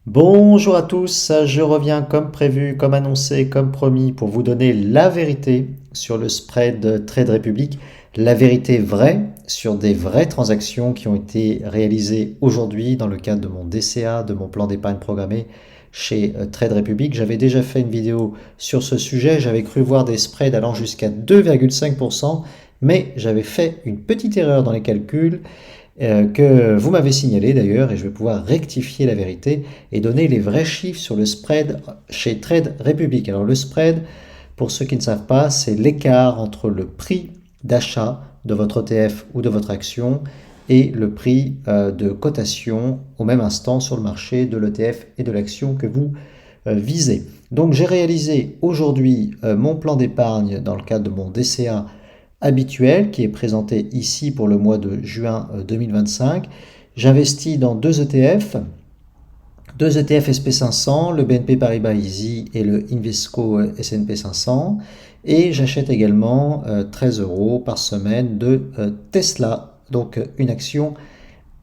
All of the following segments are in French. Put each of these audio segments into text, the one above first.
Bonjour à tous, je reviens comme prévu, comme annoncé, comme promis pour vous donner la vérité sur le spread Trade Republic, la vérité vraie sur des vraies transactions qui ont été réalisées aujourd'hui dans le cadre de mon DCA, de mon plan d'épargne programmé chez Trade Republic. J'avais déjà fait une vidéo sur ce sujet, j'avais cru voir des spreads allant jusqu'à 2,5%, mais j'avais fait une petite erreur dans les calculs que vous m'avez signalé d'ailleurs, et je vais pouvoir rectifier la vérité et donner les vrais chiffres sur le spread chez Trade Republic. Alors le spread, pour ceux qui ne savent pas, c'est l'écart entre le prix d'achat de votre ETF ou de votre action et le prix de cotation au même instant sur le marché de l'ETF et de l'action que vous visez. Donc j'ai réalisé aujourd'hui mon plan d'épargne dans le cadre de mon DCA habituel qui est présenté ici pour le mois de juin 2025. J'investis dans deux ETF SP500, le BNP Paribas Easy et le Invesco S&P 500. Et j'achète également 13 euros par semaine de Tesla, donc une action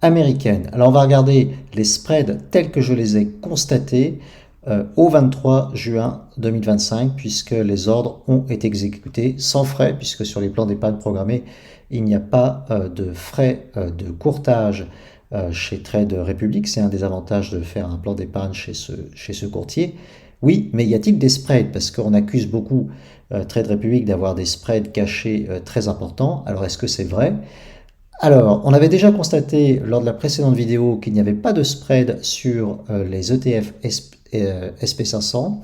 américaine. Alors on va regarder les spreads tels que je les ai constatés au 23 juin 2025 puisque les ordres ont été exécutés sans frais puisque sur les plans d'épargne programmés il n'y a pas de frais de courtage chez Trade Republic. C'est un des avantages de faire un plan d'épargne chez ce courtier. Oui, mais y a-t-il des spreads? Parce qu'on accuse beaucoup Trade Republic d'avoir des spreads cachés très importants. Alors est-ce que c'est vrai? Alors, on avait déjà constaté lors de la précédente vidéo qu'il n'y avait pas de spread sur les ETF SP500.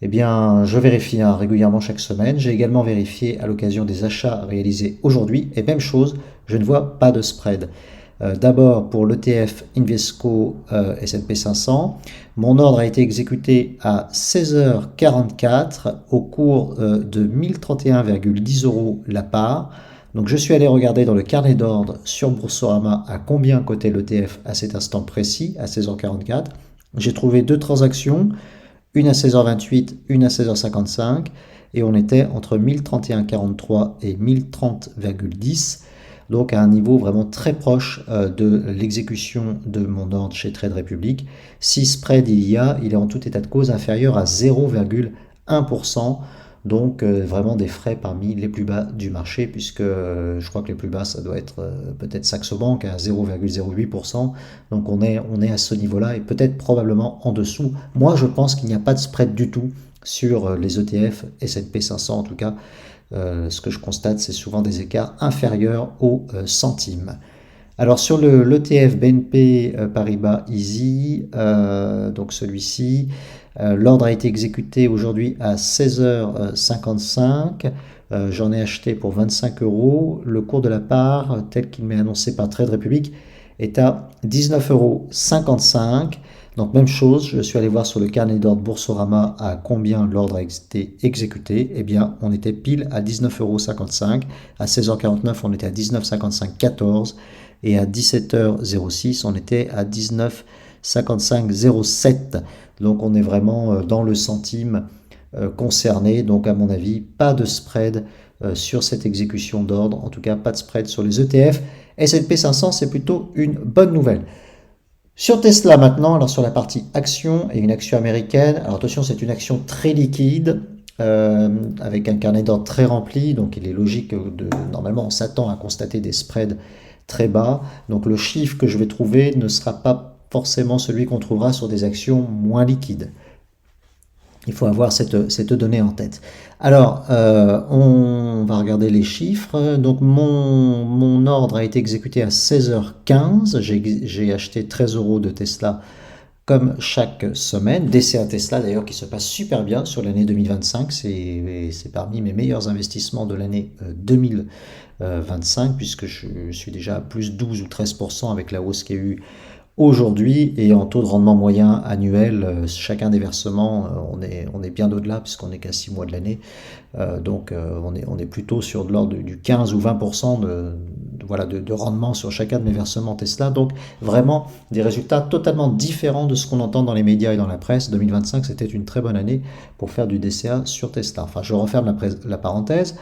Eh bien, je vérifie régulièrement chaque semaine. J'ai également vérifié à l'occasion des achats réalisés aujourd'hui. Et même chose, je ne vois pas de spread. D'abord, pour l'ETF Invesco S&P 500, mon ordre a été exécuté à 16h44 au cours de 1031,10 euros la part. Donc je suis allé regarder dans le carnet d'ordre sur Boursorama à combien cotait l'ETF à cet instant précis, à 16h44. J'ai trouvé deux transactions, une à 16h28, une à 16h55, et on était entre 1031,43 et 1030,10, donc à un niveau vraiment très proche de l'exécution de mon ordre chez Trade Republic. Si spread il y a, il est en tout état de cause inférieur à 0,1%. Donc vraiment des frais parmi les plus bas du marché, puisque je crois que les plus bas, ça doit être peut-être Saxo Bank à 0,08%. Donc on est à ce niveau-là et peut-être probablement en dessous. Moi, je pense qu'il n'y a pas de spread du tout sur les ETF S&P 500 en tout cas. Ce que je constate, c'est souvent des écarts inférieurs au centime. Alors sur l'ETF BNP Paribas Easy, donc celui-ci, l'ordre a été exécuté aujourd'hui à 16h55. J'en ai acheté pour 25 euros. Le cours de la part, tel qu'il m'est annoncé par Trade Republic, est à 19,55 euros. Donc même chose, je suis allé voir sur le carnet d'ordre Boursorama à combien l'ordre a été exécuté. Eh bien, on était pile à 19,55 euros. À 16h49, on était à 19,55,14. Et à 17h06, on était à 19,55,07. Donc on est vraiment dans le centime concerné. Donc à mon avis, pas de spread sur cette exécution d'ordre. En tout cas, pas de spread sur les ETF. S&P 500, c'est plutôt une bonne nouvelle. Sur Tesla maintenant, alors sur la partie action et une action américaine, alors attention, c'est une action très liquide avec un carnet d'ordre très rempli, donc il est logique normalement on s'attend à constater des spreads très bas, donc le chiffre que je vais trouver ne sera pas forcément celui qu'on trouvera sur des actions moins liquides. Il faut avoir cette donnée en tête. Alors, on va regarder les chiffres. Donc, mon ordre a été exécuté à 16h15. J'ai acheté 13 euros de Tesla comme chaque semaine. DCA Tesla d'ailleurs qui se passe super bien sur l'année 2025. C'est parmi mes meilleurs investissements de l'année 2025 puisque je suis déjà à plus 12 ou 13% avec la hausse qu'il y a eu aujourd'hui et en taux de rendement moyen annuel, chacun des versements, on est bien au-delà puisqu'on n'est qu'à 6 mois de l'année. Donc on est plutôt sur de l'ordre du 15 ou 20% voilà, de rendement sur chacun de mes versements Tesla. Donc vraiment des résultats totalement différents de ce qu'on entend dans les médias et dans la presse. 2025, c'était une très bonne année pour faire du DCA sur Tesla. Enfin, je referme la parenthèse.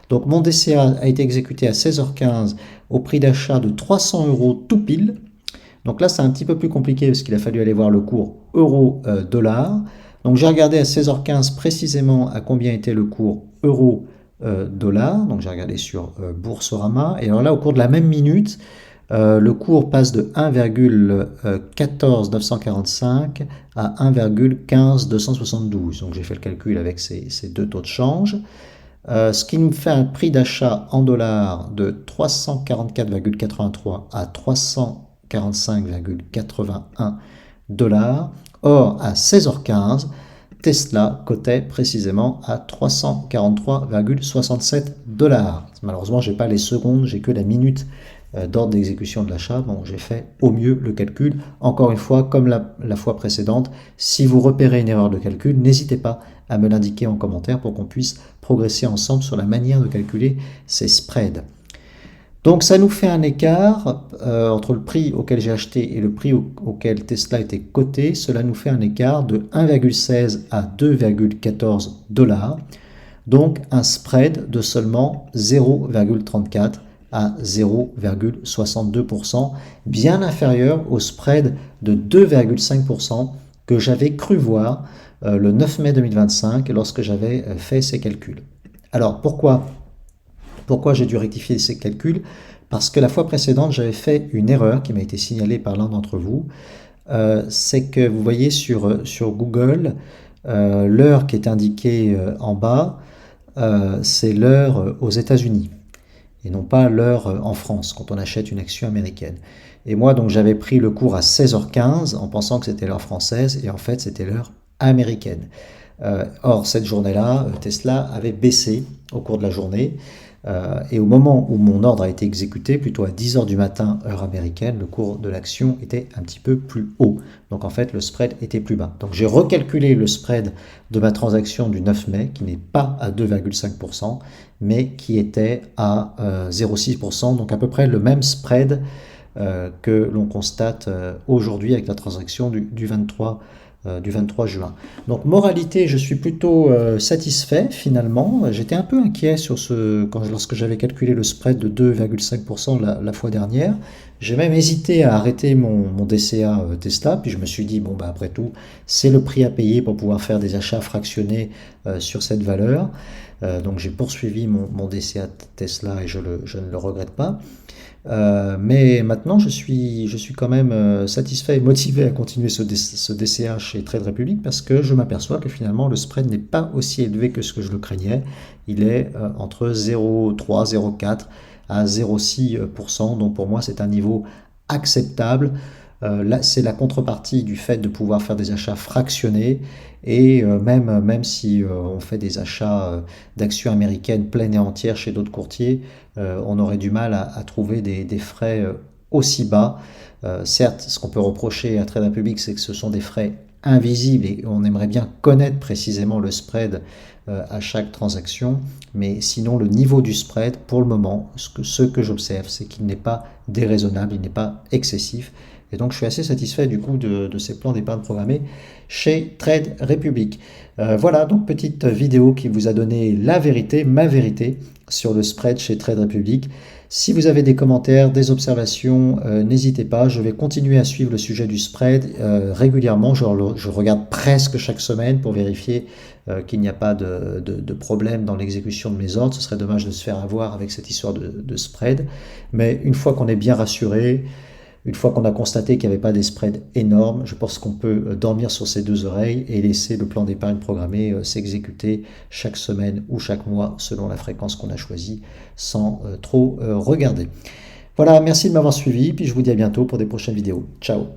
Donc mon DCA a été exécuté à 16h15 au prix d'achat de 300 euros tout pile. Donc là, c'est un petit peu plus compliqué parce qu'il a fallu aller voir le cours euro-dollar. Donc j'ai regardé à 16h15 précisément à combien était le cours euro-dollar. Donc j'ai regardé sur Boursorama. Et alors là, au cours de la même minute, le cours passe de 1,14945 à 1,15272. Donc j'ai fait le calcul avec ces deux taux de change. Ce qui nous fait un prix d'achat en dollars de 344,83 à 345,81 dollars. Or, à 16h15, Tesla cotait précisément à 343,67 dollars. Malheureusement, je n'ai pas les secondes, j'ai que la minute d'ordre d'exécution de l'achat. Bon, j'ai fait au mieux le calcul. Encore une fois, comme la fois précédente, si vous repérez une erreur de calcul, n'hésitez pas à me l'indiquer en commentaire pour qu'on puisse progresser ensemble sur la manière de calculer ces spreads. Donc ça nous fait un écart entre le prix auquel j'ai acheté et le prix auquel Tesla était coté. Cela nous fait un écart de 1,16 à 2,14 dollars. Donc un spread de seulement 0,34 à 0,62%, bien inférieur au spread de 2,5% que j'avais cru voir le 9 mai 2025 lorsque j'avais fait ces calculs. Alors pourquoi j'ai dû rectifier ces calculs? Parce que la fois précédente, j'avais fait une erreur qui m'a été signalée par l'un d'entre vous. C'est que vous voyez sur Google, l'heure qui est indiquée en bas, c'est l'heure aux États-Unis et non pas l'heure en France quand on achète une action américaine. Et moi, donc, j'avais pris le cours à 16h15 en pensant que c'était l'heure française et en fait, c'était l'heure américaine. Or, cette journée-là, Tesla avait baissé au cours de la journée. Et au moment où mon ordre a été exécuté, plutôt à 10h du matin, heure américaine, le cours de l'action était un petit peu plus haut. Donc en fait, le spread était plus bas. Donc j'ai recalculé le spread de ma transaction du 9 mai, qui n'est pas à 2,5%, mais qui était à 0,6%, donc à peu près le même spread que l'on constate aujourd'hui avec la transaction du 23 juin. Donc moralité, je suis plutôt satisfait finalement. J'étais un peu inquiet lorsque j'avais calculé le spread de 2,5% la fois dernière. J'ai même hésité à arrêter mon DCA Tesla, puis je me suis dit, bon bah après tout, c'est le prix à payer pour pouvoir faire des achats fractionnés sur cette valeur. Donc j'ai poursuivi mon DCA Tesla et je ne le regrette pas. Mais maintenant, je suis quand même satisfait et motivé à continuer ce DCA chez Trade Republic parce que je m'aperçois que finalement le spread n'est pas aussi élevé que ce que je le craignais. Il est entre 0,3, 0,4 à 0,6%. Donc pour moi, c'est un niveau acceptable. Là, c'est la contrepartie du fait de pouvoir faire des achats fractionnés et même si on fait des achats d'actions américaines pleines et entières chez d'autres courtiers, on aurait du mal à trouver des frais aussi bas. Certes, ce qu'on peut reprocher à Trade Republic, c'est que ce sont des frais invisibles et on aimerait bien connaître précisément le spread à chaque transaction, mais sinon le niveau du spread, pour le moment, ce que j'observe, c'est qu'il n'est pas déraisonnable, il n'est pas excessif. Et donc je suis assez satisfait du coup de ces plans d'épargne programmée chez Trade Republic. Voilà, donc petite vidéo qui vous a donné la vérité, ma vérité, sur le spread chez Trade Republic. Si vous avez des commentaires, des observations, n'hésitez pas. Je vais continuer à suivre le sujet du spread régulièrement. Je regarde presque chaque semaine pour vérifier qu'il n'y a pas de problème dans l'exécution de mes ordres. Ce serait dommage de se faire avoir avec cette histoire de spread. Mais une fois qu'on est bien rassuré, une fois qu'on a constaté qu'il n'y avait pas des spreads énormes, je pense qu'on peut dormir sur ses deux oreilles et laisser le plan d'épargne programmé s'exécuter chaque semaine ou chaque mois selon la fréquence qu'on a choisie sans trop regarder. Voilà, merci de m'avoir suivi, puis je vous dis à bientôt pour des prochaines vidéos. Ciao!